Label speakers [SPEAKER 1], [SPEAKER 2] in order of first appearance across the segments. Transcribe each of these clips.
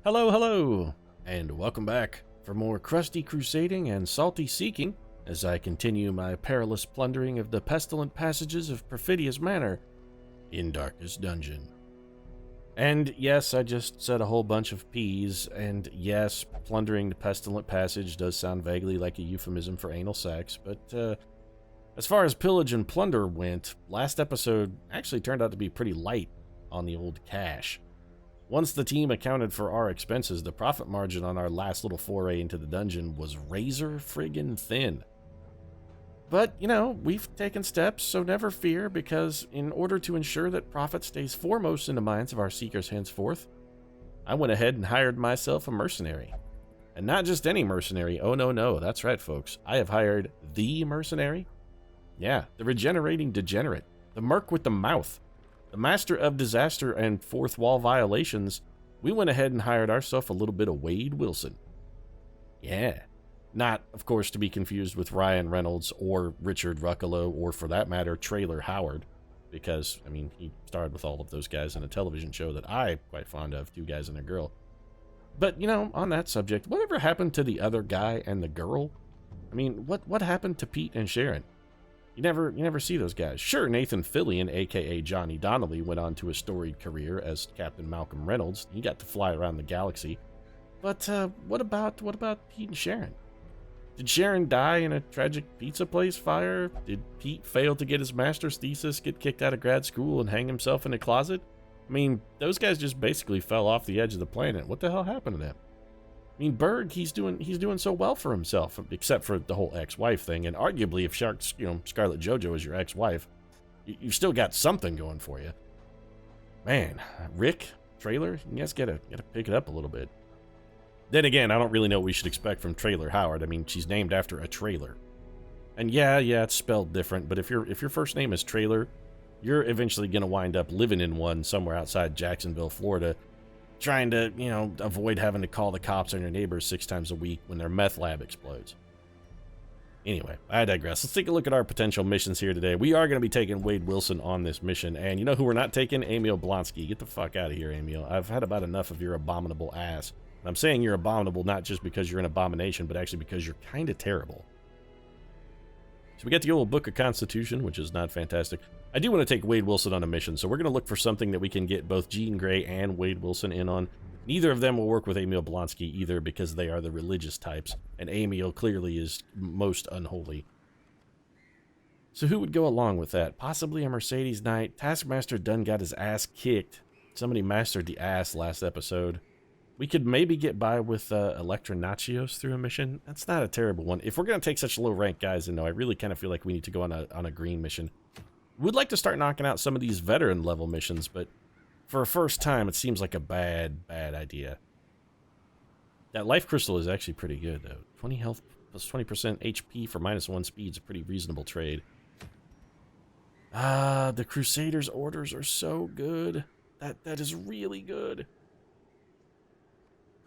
[SPEAKER 1] Hello, hello, and welcome back for more crusty crusading and salty seeking as I continue my perilous plundering of the pestilent passages of Perfidious Manor in Darkest Dungeon. And yes, I just said a whole bunch of P's, and yes, plundering the pestilent passage does sound vaguely like a euphemism for anal sex, but as far as pillage and plunder went, last episode actually turned out to be pretty light on the old cash. Once the team accounted for our expenses, the profit margin on our last little foray into the dungeon was razor friggin' thin. But, you know, we've taken steps, so never fear, because in order to ensure that profit stays foremost in the minds of our seekers henceforth, I went ahead and hired myself a mercenary. And not just any mercenary, oh no, that's right folks, I have hired the mercenary. Yeah, the regenerating degenerate, the merc with the mouth, the master of disaster and fourth wall violations. We went ahead and hired ourselves a little bit of Wade Wilson. Yeah. Not, of course, to be confused with Ryan Reynolds or Richard Ruccolo or, for that matter, Traylor Howard. Because, I mean, he starred with all of those guys in a television show that I'm quite fond of, Two Guys and a Girl. But, you know, on that subject, whatever happened to the other guy and the girl? I mean, what happened to Pete and Sharon? You never see those guys. Sure, Nathan Fillion, a.k.a. Johnny Donnelly, went on to a storied career as Captain Malcolm Reynolds. He got to fly around the galaxy. But what about Pete and Sharon? Did Sharon die in a tragic pizza place fire? Did Pete fail to get his master's thesis, get kicked out of grad school, and hang himself in a closet? I mean, those guys just basically fell off the edge of the planet. What the hell happened to them? I mean, Berg, he's doing so well for himself, except for the whole ex-wife thing. And arguably, if Scarlet JoJo is your ex-wife, you've still got something going for you. Man, Rick, Traylor, you guys gotta pick it up a little bit. Then again, I don't really know what we should expect from Traylor Howard. I mean, she's named after a trailer. And yeah, it's spelled different, but if your first name is Traylor, you're eventually going to wind up living in one somewhere outside Jacksonville, Florida, trying to, avoid having to call the cops on your neighbors 6 times a week when their meth lab explodes. Anyway, I digress. Let's take a look at our potential missions here today. We are going to be taking Wade Wilson on this mission, and you know who we're not taking? Emil Blonsky. Get the fuck out of here, Emil. I've had about enough of your abominable ass. I'm saying you're abominable not just because you're an abomination, but actually because you're kind of terrible. So we got the old Book of Constitution, which is not fantastic. I do want to take Wade Wilson on a mission, so we're going to look for something that we can get both Jean Grey and Wade Wilson in on. Neither of them will work with Emil Blonsky either because they are the religious types, and Emil clearly is most unholy. So who would go along with that? Possibly a Mercedes Knight. Taskmaster done got his ass kicked. Somebody mastered the ass last episode. We could maybe get by with Electra Nachios through a mission. That's not a terrible one. If we're going to take such low rank guys, I really kind of feel like we need to go on a green mission. We'd like to start knocking out some of these veteran level missions, but for a first time, it seems like a bad idea. That life crystal is actually pretty good, though. 20 health plus 20% HP for -1 speed is a pretty reasonable trade. The Crusaders' orders are so good. That is really good.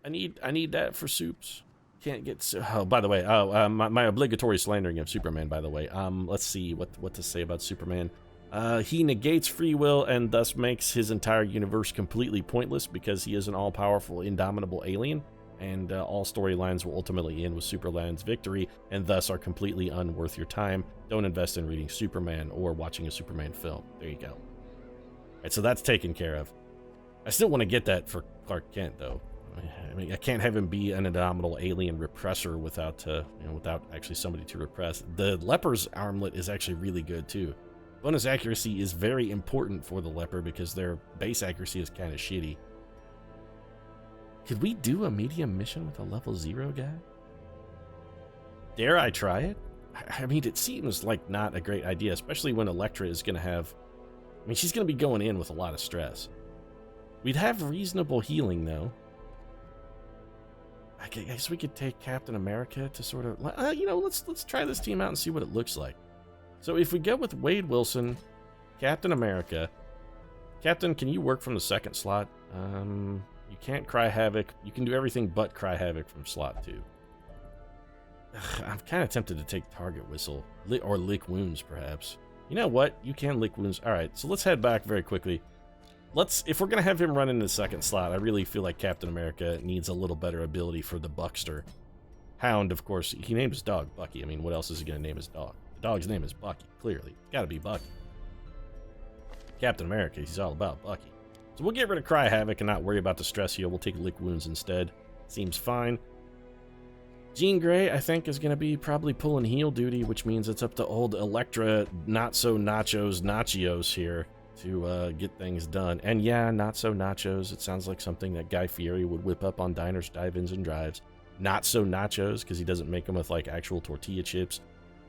[SPEAKER 1] I need that for soups. Can't get... Oh, by the way, my obligatory slandering of Superman, by the way. Let's see what to say about Superman. He negates free will and thus makes his entire universe completely pointless because he is an all-powerful, indomitable alien, and all storylines will ultimately end with Superman's victory and thus are completely unworth your time. Don't invest in reading Superman or watching a Superman film. There you go. Alright, so that's taken care of. I still want to get that for Clark Kent, though. I mean, I can't have him be an indomitable alien repressor without actually somebody to repress. The leper's armlet is actually really good too. Bonus accuracy is very important for the leper because their base accuracy is kind of shitty. Could we do a medium mission with a level 0 guy? Dare I try it? I mean, it seems like not a great idea, especially when Electra is going to have... I mean, she's going to be going in with a lot of stress. We'd have reasonable healing, though. I guess we could take Captain America to sort of... let's try this team out and see what it looks like. So if we go with Wade Wilson, Captain America... Captain, can you work from the second slot? You can't cry havoc. You can do everything but cry havoc from slot 2. I'm kind of tempted to take target whistle. Or lick wounds, perhaps. You know what? You can lick wounds. Alright, so let's head back very quickly. if we're gonna have him run in the second slot, I really feel like Captain America needs a little better ability for the Buckster. Hound, of course, he named his dog Bucky. I mean, what else is he gonna name his dog? The dog's name is Bucky, clearly. It's gotta be Bucky. Captain America, he's all about Bucky. So we'll get rid of Cry Havoc and not worry about the stress heal. We'll take Lick Wounds instead. Seems fine. Jean Grey, I think, is going to be probably pulling heal duty, which means it's up to old Elektra Not-So-Nachos here to get things done. And yeah, Not-So-Nachos, it sounds like something that Guy Fieri would whip up on diners, drive-ins, and drives. Not-So-Nachos, because he doesn't make them with, like, actual tortilla chips.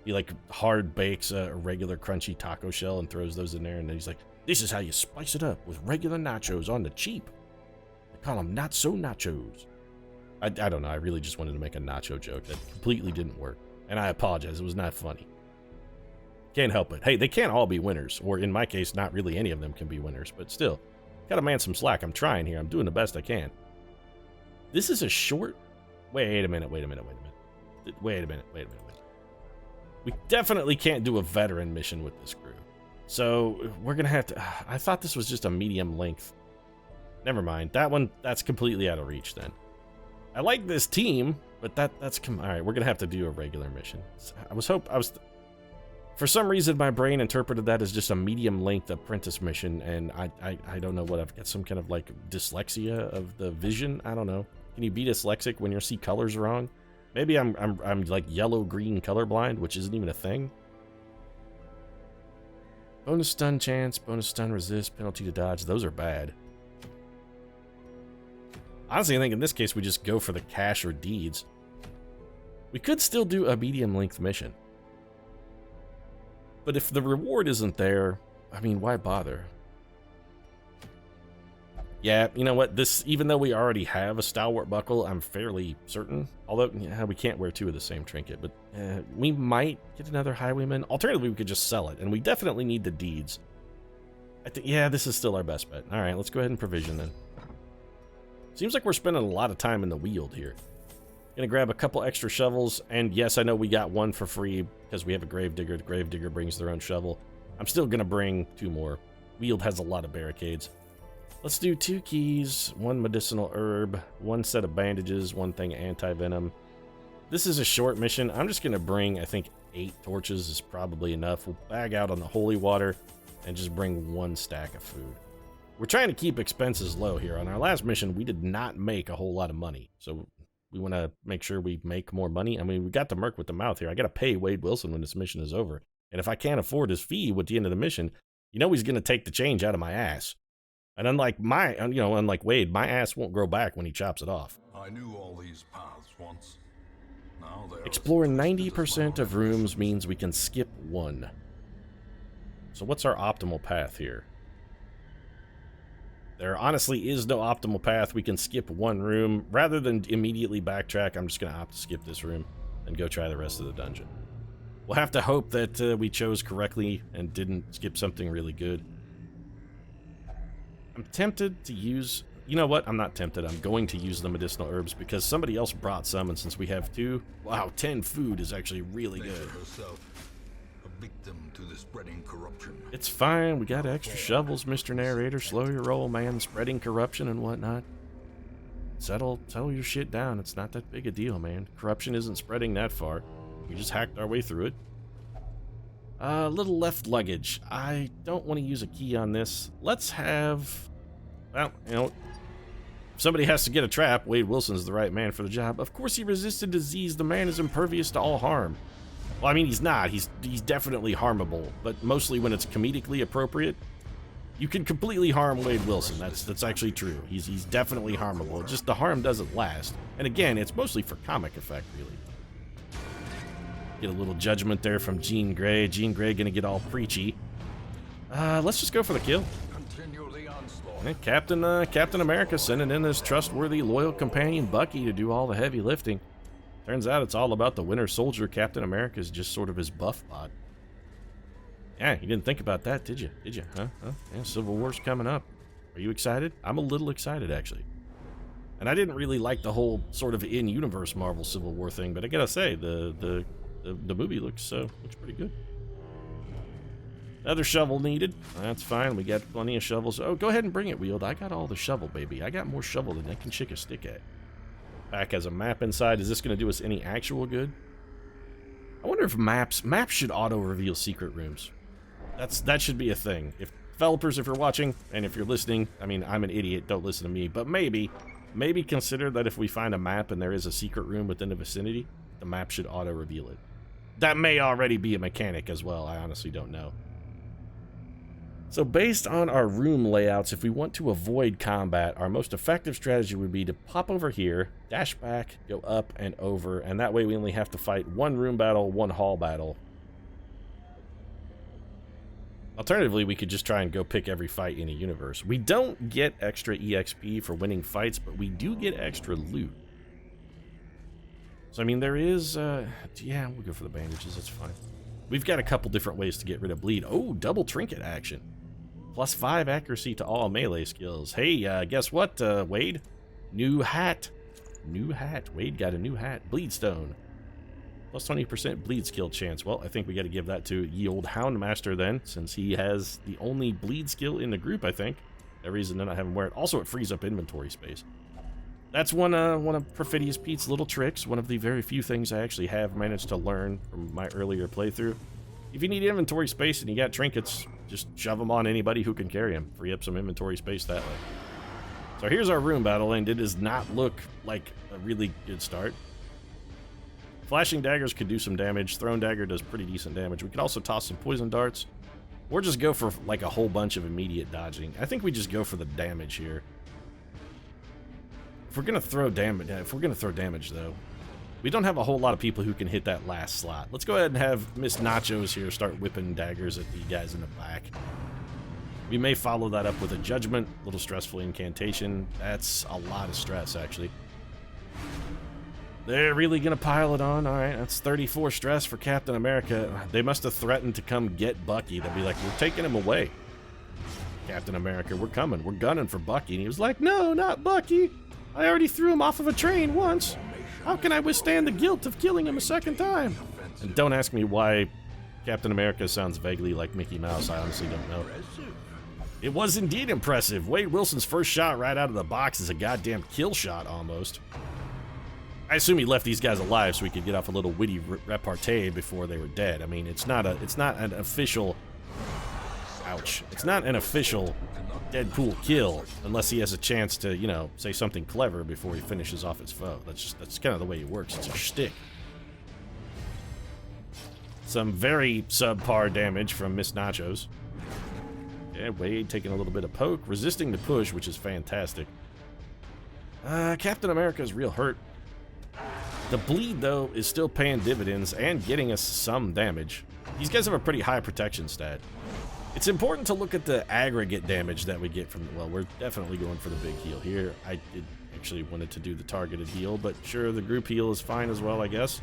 [SPEAKER 1] He, like, hard bakes a regular crunchy taco shell and throws those in there, and then he's like, this is how you spice it up with regular nachos on the cheap. They call them Not-So-Nachos. I don't know, I really just wanted to make a nacho joke that completely didn't work. And I apologize, it was not funny. Can't help it. Hey, they can't all be winners, or in my case, not really any of them can be winners, but still, gotta man some slack. I'm trying here, I'm doing the best I can. This is a short... Wait a minute. We definitely can't do a veteran mission with this crew. So, we're gonna have to... I thought this was just a medium length. Never mind, that's completely out of reach then. I like this team, but that's... Alright, we're gonna have to do a regular mission. For some reason, my brain interpreted that as just a medium-length apprentice mission, and I don't know what I've got, some kind of, like, dyslexia of the vision? I don't know. Can you be dyslexic when you see colors wrong? Maybe I'm like, yellow-green colorblind, which isn't even a thing. Bonus stun chance, bonus stun resist, penalty to dodge, those are bad. Honestly, I think in this case, we just go for the cash or deeds. We could still do a medium-length mission. But if the reward isn't there, I mean, why bother? Yeah, you know what? Even though we already have a Stalwart Buckle, I'm fairly certain. Although, yeah, we can't wear two of the same trinket. But we might get another Highwayman. Alternatively, we could just sell it. And we definitely need the deeds. I think, yeah, this is still our best bet. All right, let's go ahead and provision then. Seems like we're spending a lot of time in the Weald here. Gonna grab a couple extra shovels, and yes, I know we got one for free because we have a Gravedigger. The Gravedigger brings their own shovel. I'm still gonna bring 2 more. Weald has a lot of barricades. Let's do 2 keys, 1 medicinal herb, 1 set of bandages, 1 thing anti-venom. This is a short mission. I'm just gonna bring, I think, 8 torches is probably enough. We'll bag out on the holy water and just bring 1 stack of food. We're trying to keep expenses low here. On our last mission, we did not make a whole lot of money. So we want to make sure we make more money. I mean, we got to Merc with the mouth here. I got to pay Wade Wilson when this mission is over. And if I can't afford his fee at the end of the mission, you know he's going to take the change out of my ass. And unlike Wade, my ass won't grow back when he chops it off.
[SPEAKER 2] I knew all these paths once. Now
[SPEAKER 1] explore 90% of rooms means we can skip 1. So what's our optimal path here? There honestly is no optimal path. We can skip 1 room. Rather than immediately backtrack, I'm just going to opt to skip this room and go try the rest of the dungeon. We'll have to hope that we chose correctly and didn't skip something really good. I'm tempted to use... You know what? I'm not tempted. I'm going to use the medicinal herbs because somebody else brought some, and since we have 2... Wow, 10 food is actually really good.
[SPEAKER 2] Victim to the spreading corruption.
[SPEAKER 1] It's fine. We got extra shovels, Mr. Narrator. Slow your roll, man. Spreading corruption and whatnot. Settle your shit down. It's not that big a deal, man. Corruption isn't spreading that far. We just hacked our way through it. Little left luggage. I don't want to use a key on this. Let's have... Well, you know... If somebody has to get a trap, Wade Wilson's the right man for the job. Of course he resisted disease. The man is impervious to all harm. Well, I mean, he's not. He's definitely harmable, but mostly when it's comedically appropriate. You can completely harm Wade Wilson. That's actually true. He's definitely harmable. Just the harm doesn't last. And again, it's mostly for comic effect, really. Get a little judgment there from Jean Grey. Jean Grey gonna get all preachy. Let's just go for the kill. And Captain America sending in his trustworthy, loyal companion Bucky to do all the heavy lifting. Turns out it's all about the Winter Soldier. Captain America is just sort of his buff bot. Yeah, you didn't think about that, did you? Huh? Yeah, Civil War's coming up. Are you excited? I'm a little excited, actually. And I didn't really like the whole sort of in-universe Marvel Civil War thing, but I gotta say, the movie looks pretty good. Another shovel needed. That's fine. We got plenty of shovels. Oh, go ahead and bring it, Wheeled. I got all the shovel, baby. I got more shovel than I can shake a stick at. Pack has a map inside. Is this going to do us any actual good? I wonder if maps should auto-reveal secret rooms. That should be a thing. If developers, if you're watching, and if you're listening, I mean, I'm an idiot. Don't listen to me. But maybe consider that if we find a map and there is a secret room within the vicinity, the map should auto-reveal it. That may already be a mechanic as well. I honestly don't know. So based on our room layouts, if we want to avoid combat, our most effective strategy would be to pop over here, dash back, go up and over, and that way we only have to fight one room battle, one hall battle. Alternatively, we could just try and go pick every fight in a universe. We don't get extra EXP for winning fights, but we do get extra loot. So, I mean, there is, yeah, we'll go for the bandages, that's fine. We've got a couple different ways to get rid of bleed. Oh, double trinket action. +5 accuracy to all melee skills. Hey, guess what, Wade? New hat. New hat. Wade got a new hat. Bleed stone. +20% bleed skill chance. Well, I think we got to give that to ye old Houndmaster then, since he has the only bleed skill in the group, I think. No reason to not have him wear it. Also, it frees up inventory space. That's one of Perfidious Pete's little tricks. One of the very few things I actually have managed to learn from my earlier playthrough. If you need inventory space and you got trinkets, just shove them on anybody who can carry them. Free up some inventory space that way. So here's our room battle, and it does not look like a really good start. Flashing daggers could do some damage. Thrown dagger does pretty decent damage. We could also toss some poison darts, or just go for like a whole bunch of immediate dodging. I think we just go for the damage here. If we're gonna throw damage, though, we don't have a whole lot of people who can hit that last slot. Let's go ahead and have Miss Nachos here start whipping daggers at the guys in the back. We may follow that up with a judgment, a little stressful incantation. That's a lot of stress, actually. They're really gonna pile it on. All right, that's 34 stress for Captain America. They must have threatened to come get Bucky. They'll be like, we're taking him away. Captain America, we're coming. We're gunning for Bucky. And he was like, no, not Bucky. I already threw him off of a train once. How can I withstand the guilt of killing him a second time? And don't ask me why Captain America sounds vaguely like Mickey Mouse. I honestly don't know. It was indeed impressive. Wade Wilson's first shot right out of the box is a goddamn kill shot almost. I assume he left these guys alive so we could get off a little witty repartee before they were dead. I mean, it's not an official... Ouch. It's not an official Deadpool kill unless he has a chance to, you know, say something clever before he finishes off his foe. That's kind of the way it works. It's a shtick. Some very subpar damage from Miss Nachos. Yeah, Wade taking a little bit of poke, resisting the push, which is fantastic. Captain America is real hurt. The bleed, though, is still paying dividends and getting us some damage. These guys have a pretty high protection stat. It's important to look at the aggregate damage that we get from... Well, we're definitely going for the big heal here. I did actually wanted to do the targeted heal, but sure, the group heal is fine as well, I guess.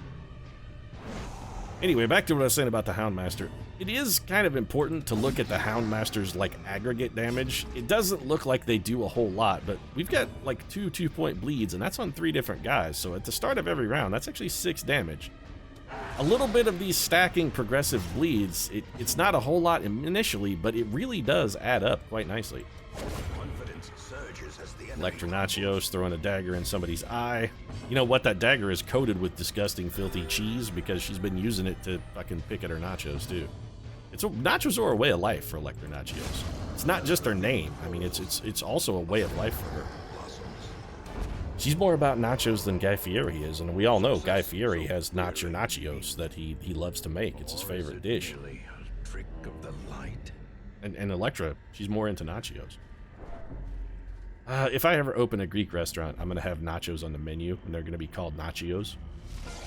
[SPEAKER 1] Anyway, back to what I was saying about the Houndmaster. It is kind of important to look at the Houndmaster's, like, aggregate damage. It doesn't look like they do a whole lot, but we've got, like, 2 2-point bleeds, and that's on 3 different guys. So at the start of every round, that's actually 6 damage. A little bit of these stacking progressive bleeds, it's not a whole lot initially, but it really does add up quite nicely. Electronachios throwing a dagger in somebody's eye. You know what? That dagger is coated with disgusting, filthy cheese because she's been using it to fucking pick at her nachos, too. Nachos are a way of life for Electronachios. It's not just her name. I mean, it's also a way of life for her. She's more about nachos than Guy Fieri is, and we all know Guy Fieri has nacho nachos that he loves to make. It's his favorite dish. And Elektra, she's more into nachos. If I ever open a Greek restaurant, I'm going to have nachos on the menu, and they're going to be called nachios.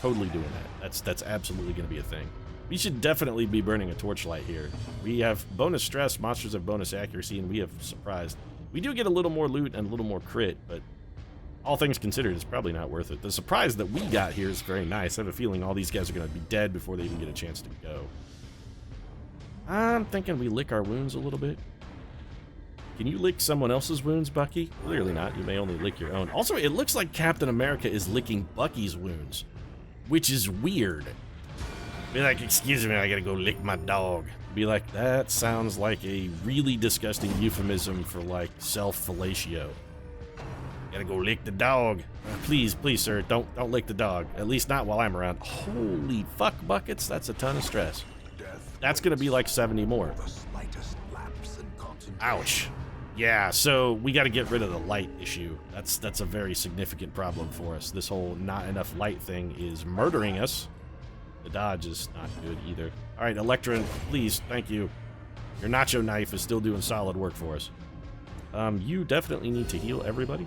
[SPEAKER 1] Totally doing that. That's absolutely going to be a thing. We should definitely be burning a torchlight here. We have bonus stress, monsters have bonus accuracy, and we have surprised. We do get a little more loot and a little more crit, but all things considered, it's probably not worth it. The surprise that we got here is very nice. I have a feeling all these guys are going to be dead before they even get a chance to go. I'm thinking we lick our wounds a little bit. Can you lick someone else's wounds, Bucky? Clearly not. You may only lick your own. Also, it looks like Captain America is licking Bucky's wounds, which is weird. Be like, excuse me, I gotta go lick my dog. Be like, that sounds like a really disgusting euphemism for like self-fellatio. Gotta go lick the dog. Please, please, sir, don't lick the dog. At least not while I'm around. Holy fuck buckets, that's a ton of stress. That's gonna be like 70 more. Ouch. Yeah, so we gotta get rid of the light issue. That's a very significant problem for us. This whole not enough light thing is murdering us. The dodge is not good either. All right, Electra, please, thank you. Your nacho knife is still doing solid work for us. You definitely need to heal everybody.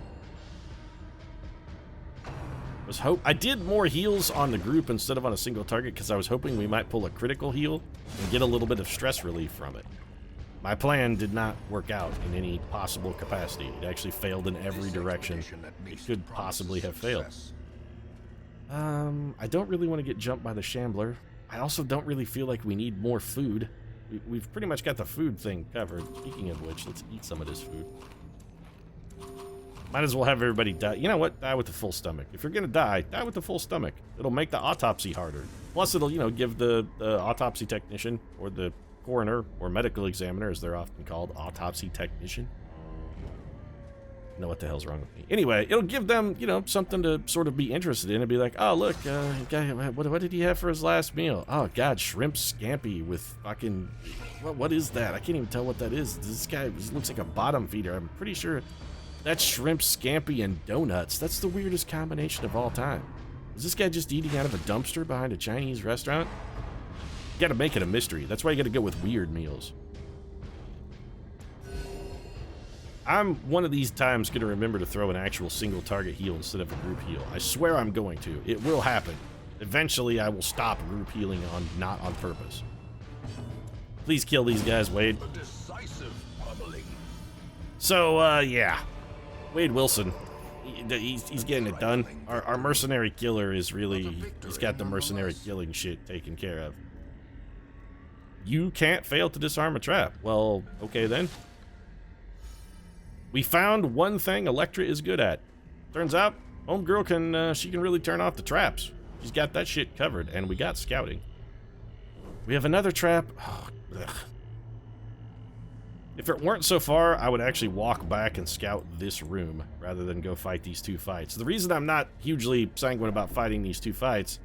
[SPEAKER 1] I did more heals on the group instead of on a single target because I was hoping we might pull a critical heal and get a little bit of stress relief from it. My plan did not work out in any possible capacity. It actually failed in every direction it could possibly have failed. I don't really want to get jumped by the Shambler. I also don't really feel like we need more food. We've pretty much got the food thing covered. Speaking of which, let's eat some of this food. Might as well have everybody die. You know what? Die with a full stomach. If you're gonna die, die with a full stomach. It'll make the autopsy harder. Plus, it'll, you know, give the autopsy technician, or the coroner, or medical examiner, as they're often called, autopsy technician. Know what the hell's wrong with me. Anyway, it'll give them, you know, something to sort of be interested in and be like, oh, look, what did he have for his last meal? Oh, God, shrimp scampi with fucking... What is that? I can't even tell what that is. This guy looks like a bottom feeder. I'm pretty sure that's shrimp scampi and donuts. That's the weirdest combination of all time. Is this guy just eating out of a dumpster behind a Chinese restaurant? You gotta make it a mystery. That's why you gotta go with weird meals. I'm one of these times going to remember to throw an actual single target heal instead of a group heal. I swear I'm going to. It will happen. Eventually, I will stop group healing not on purpose. Please kill these guys, Wade. So, yeah. Wade Wilson. He's getting it done. Our mercenary killer is really... He's got the mercenary killing shit taken care of. You can't fail to disarm a trap. Well, okay then. We found one thing Electra is good at. Turns out, homegirl she can really turn off the traps. She's got that shit covered, and we got scouting. We have another trap. Oh, ugh. If it weren't so far, I would actually walk back and scout this room rather than go fight these two fights. The reason I'm not hugely sanguine about fighting these two fights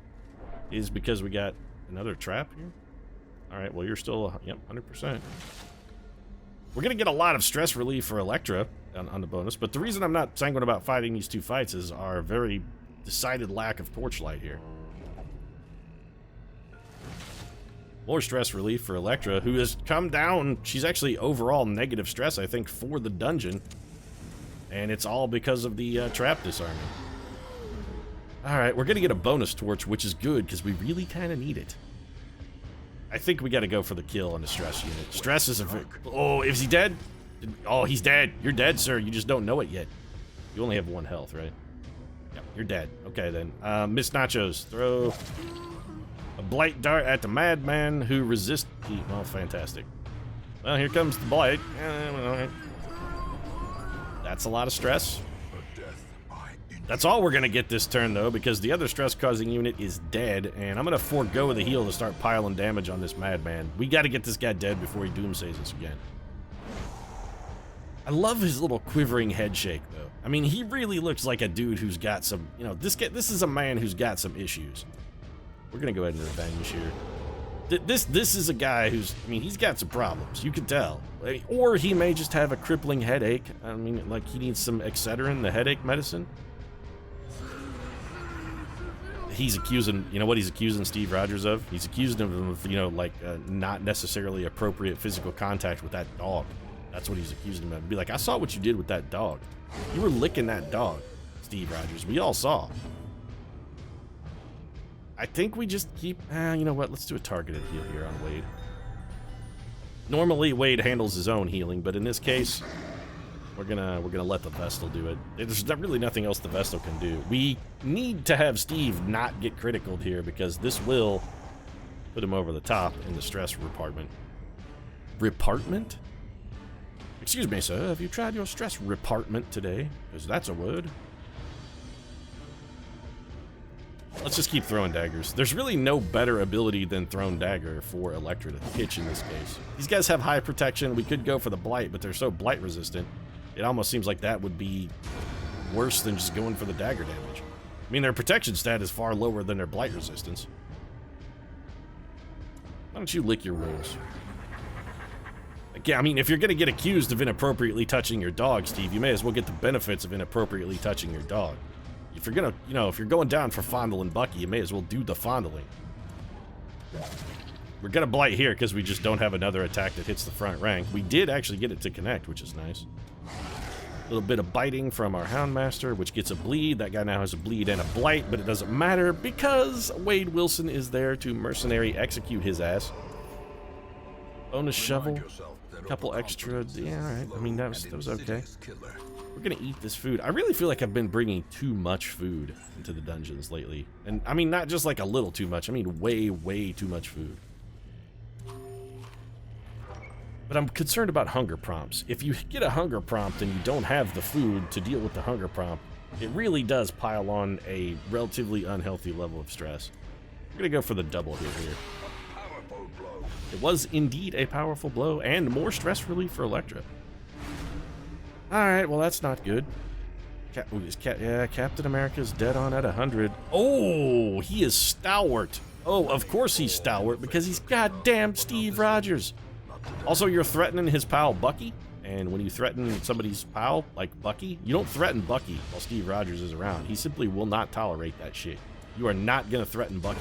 [SPEAKER 1] is because we got another trap here. All right, well, you're still, yep, 100%. We're going to get a lot of stress relief for Electra on the bonus, but the reason I'm not sanguine about fighting these two fights is our very decided lack of torchlight here. More stress relief for Electra, who has come down. She's actually overall negative stress, I think, for the dungeon. And it's all because of the trap disarming. Alright, we're going to get a bonus torch, which is good, because we really kind of need it. I think we got to go for the kill on the stress unit. Stress is a... Oh, is he dead? Oh, he's dead. You're dead, sir. You just don't know it yet. You only have 1 health, right? Yep, you're dead. Okay, then. Miss Nachos, throw a blight dart at the madman who resists the... Oh, fantastic. Well, here comes the blight. That's a lot of stress. That's all we're going to get this turn, though, because the other stress-causing unit is dead, and I'm going to forego the heal to start piling damage on this madman. We got to get this guy dead before he doomsays us again. I love his little quivering head shake, though. I mean, he really looks like a dude who's got some... You know, this is a man who's got some issues. We're going to go ahead and revenge here. This is a guy who's... I mean, he's got some problems. You can tell. Or he may just have a crippling headache. I mean, like, he needs some Excedrin, the headache medicine. He's accusing, you know what he's accusing Steve Rogers of? He's accusing him of, you know, like, not necessarily appropriate physical contact with that dog. That's what he's accusing him of. Be like, I saw what you did with that dog. You were licking that dog, Steve Rogers. We all saw. I think we just keep, you know what? Let's do a targeted heal here on Wade. Normally, Wade handles his own healing, but in this case... We're gonna let the Vestal do it. There's really nothing else the Vestal can do. We need to have Steve not get criticaled here because this will put him over the top in the stress repartment. Repartment? Excuse me, sir. Have you tried your stress repartment today? Because that's a word. Let's just keep throwing daggers. There's really no better ability than thrown dagger for Electra to pitch in this case. These guys have high protection. We could go for the blight, but they're so blight resistant. It almost seems like that would be worse than just going for the dagger damage. I mean, their protection stat is far lower than their blight resistance. Why don't you lick your wounds? Yeah, I mean, if you're going to get accused of inappropriately touching your dog, Steve, you may as well get the benefits of inappropriately touching your dog. If you're going to, you know, if you're going down for fondling Bucky, you may as well do the fondling. We're going to blight here because we just don't have another attack that hits the front rank. We did actually get it to connect, which is nice. A little bit of biting from our Houndmaster, which gets a bleed. That guy now has a bleed and a blight, but it doesn't matter because Wade Wilson is there to mercenary execute his ass. Bonus shovel. Couple extra, yeah, all right. I mean, that was okay. We're gonna eat this food. I really feel like I've been bringing too much food into the dungeons lately. And I mean, not just like a little too much. I mean, way, way too much food. But I'm concerned about hunger prompts. If you get a hunger prompt and you don't have the food to deal with the hunger prompt, it really does pile on a relatively unhealthy level of stress. We're gonna go for the double hit here. It was indeed a powerful blow and more stress relief for Electra. Alright, well that's not good. Captain America's dead on at 100. Oh, he is stalwart. Oh, of course he's stalwart because he's goddamn Steve Rogers. Also, you're threatening his pal Bucky, and when you threaten somebody's pal, like Bucky, you don't threaten Bucky while Steve Rogers is around. He simply will not tolerate that shit. You are not gonna threaten Bucky.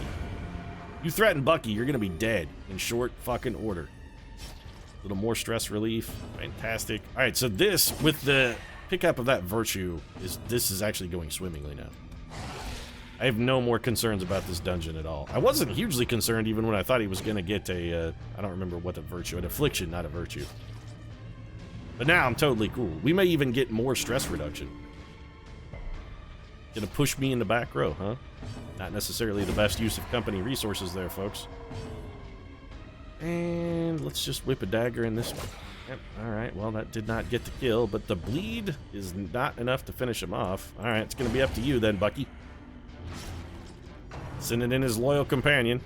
[SPEAKER 1] You threaten Bucky, you're gonna be dead in short fucking order. A little more stress relief, fantastic. All right, so this, with the pickup of that virtue, this is actually going swimmingly now. I have no more concerns about this dungeon at all. I wasn't hugely concerned even when I thought he was gonna get a, I don't remember what the virtue, an affliction, not a virtue. But now I'm totally cool. We may even get more stress reduction. Gonna push me in the back row, huh? Not necessarily the best use of company resources there, folks. And let's just whip a dagger in this one. Yep, alright, well that did not get the kill, but the bleed is not enough to finish him off. Alright, it's gonna be up to you then, Bucky. Sending in his loyal companion.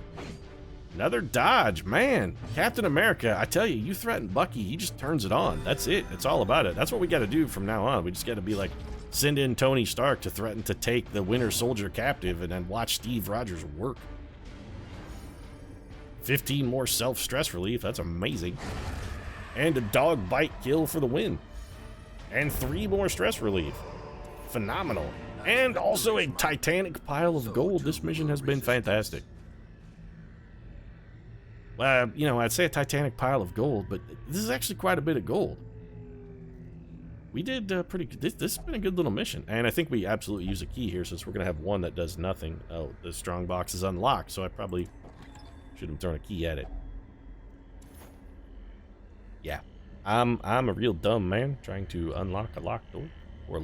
[SPEAKER 1] Another dodge, man. Captain America, I tell you, you threaten Bucky, he just turns it on. That's it, it's all about it. That's what we gotta do from now on. We just gotta be like, send in Tony Stark to threaten to take the Winter Soldier captive and then watch Steve Rogers work. 15 more self-stress relief, that's amazing. And a dog bite kill for the win. And 3 more stress relief. Phenomenal. And also a titanic pile of gold. This mission has been fantastic. Well, you know, I'd say a titanic pile of gold, but this is actually quite a bit of gold. We did pretty good. This has been a good little mission. And I think we absolutely use a key here since we're going to have one that does nothing. Oh, the strong box is unlocked, so I probably should have thrown a key at it. Yeah. I'm a real dumb man trying to unlock a locked door. Or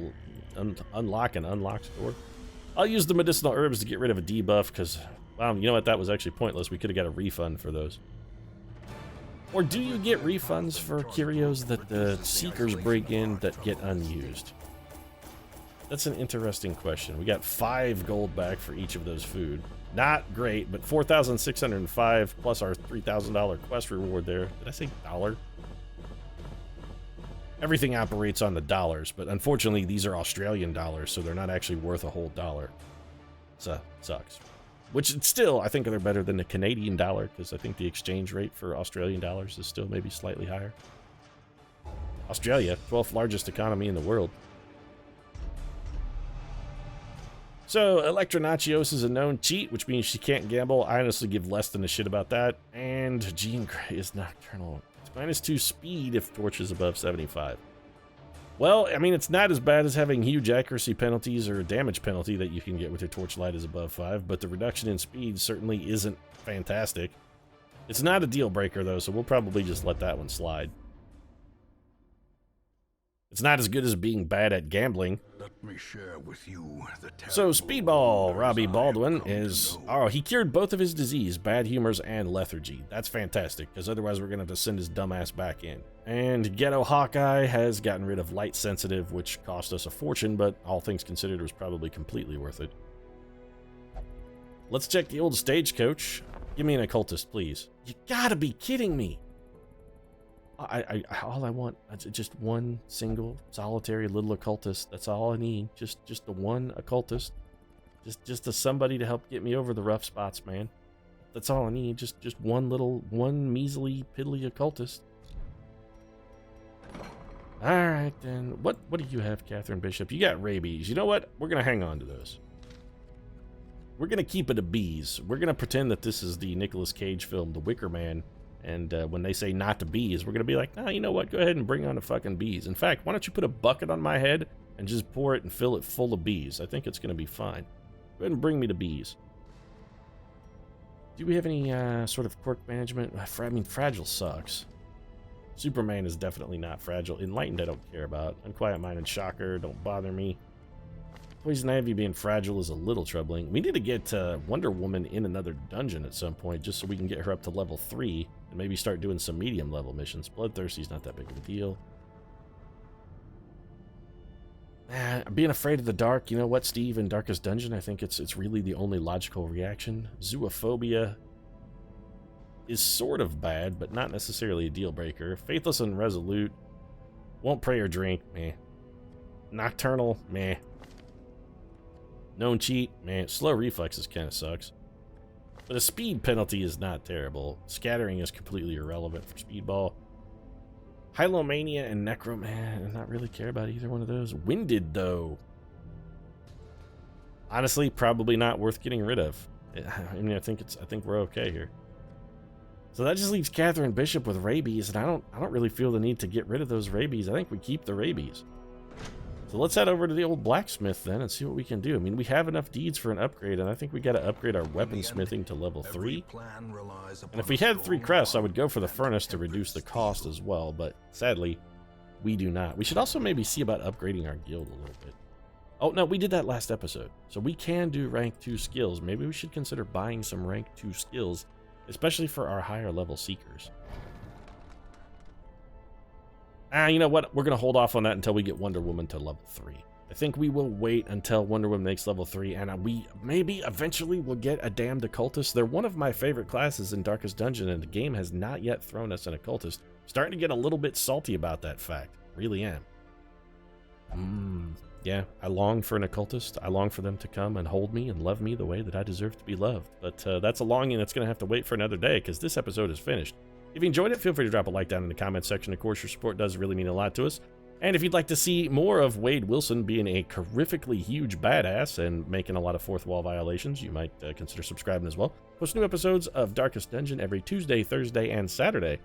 [SPEAKER 1] unlock an unlocked door. I'll use the medicinal herbs to get rid of a debuff because, well, you know what? That was actually pointless. We could have got a refund for those. Or do you get refunds for curios that the Seekers bring in that get unused? That's an interesting question. We got 5 gold back for each of those food. Not great, but 4,605 plus our $3,000 quest reward there. Did I say dollar? Everything operates on the dollars, but unfortunately these are Australian dollars, so they're not actually worth a whole dollar. So, sucks. Which still, I think they're better than the Canadian dollar, because I think the exchange rate for Australian dollars is still maybe slightly higher. Australia, 12th largest economy in the world. So, Electra Nachios is a known cheat, which means she can't gamble. I honestly give less than a shit about that. And Jean Grey is nocturnal. It's -2 speed if torch is above 75. Well, I mean, it's not as bad as having huge accuracy penalties or a damage penalty that you can get with your torchlight is above 5, but the reduction in speed certainly isn't fantastic. It's not a deal breaker, though, so we'll probably just let that one slide. It's not as good as being bad at gambling.
[SPEAKER 2] Let me share with you the
[SPEAKER 1] So Speedball Robbie Baldwin is... Oh, he cured both of his disease, bad humors and lethargy. That's fantastic, because otherwise we're going to have to send his dumbass back in. And Ghetto Hawkeye has gotten rid of Light Sensitive, which cost us a fortune, but all things considered was probably completely worth it. let's check the old stagecoach. Give me an occultist, please. You gotta be kidding me. All I want is just one single solitary little occultist. That's all I need. Just the one occultist. Just somebody to help get me over the rough spots, man. That's all I need. Just one measly piddly occultist. All right then. What do you have, Catherine Bishop? You got rabies. You know what? We're gonna hang on to those. We're gonna keep it a bees. We're gonna pretend that this is the Nicolas Cage film, The Wicker Man. And when they say not to bees, we're going to be like, nah, you know what? Go ahead and bring on the fucking bees. In fact, why don't you put a bucket on my head and just pour it and fill it full of bees? I think it's going to be fine. Go ahead and bring me the bees. Do we have any sort of quirk management? I mean, fragile sucks. Superman is definitely not fragile. Enlightened, I don't care about. Unquiet Mind and Shocker don't bother me. Poison Ivy being fragile is a little troubling. We need to get Wonder Woman in another dungeon at some point, just so we can get her up to level 3 and maybe start doing some medium level missions. Bloodthirsty's not that big of a deal. Being afraid of the dark, you know what, Steve? In Darkest Dungeon, I think it's really the only logical reaction. Zoophobia is sort of bad, but not necessarily a deal breaker. Faithless and Resolute. Won't pray or drink, meh. Nocturnal, meh. Known cheat, man. Slow reflexes kind of sucks. But a speed penalty is not terrible. Scattering is completely irrelevant for Speedball. Hylomania and Necro, man, I not really care about either one of those. Winded, though. Honestly, probably not worth getting rid of. I mean, I think we're okay here. So that just leaves Catherine Bishop with rabies, and I don't really feel the need to get rid of those rabies. I think we keep the rabies. So let's head over to the old blacksmith then and see what we can do. I mean, we have enough deeds for an upgrade, and I think we got to upgrade our weaponsmithing to level 3. And if we had 3 crests, I would go for the furnace to reduce the cost as well, but sadly, we do not. We should also maybe see about upgrading our guild a little bit. Oh, no, we did that last episode. So we can do rank 2 skills. Maybe we should consider buying some rank 2 skills, especially for our higher level seekers. You know what? We're going to hold off on that until we get Wonder Woman to level 3. I think we will wait until Wonder Woman makes level 3, and we maybe eventually will get a damned occultist. They're one of my favorite classes in Darkest Dungeon, and the game has not yet thrown us an occultist. Starting to get a little bit salty about that fact. Really am. Yeah, I long for an occultist. I long for them to come and hold me and love me the way that I deserve to be loved. But that's a longing that's going to have to wait for another day, because this episode is finished. If you enjoyed it, feel free to drop a like down in the comments section. Of course, your support does really mean a lot to us. And if you'd like to see more of Wade Wilson being a horrifically huge badass and making a lot of fourth wall violations, you might consider subscribing as well. Post new episodes of Darkest Dungeon every Tuesday, Thursday, and Saturday.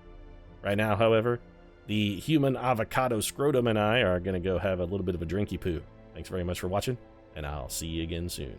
[SPEAKER 1] Right now, however, the human avocado scrotum and I are going to go have a little bit of a drinky poo. Thanks very much for watching, and I'll see you again soon.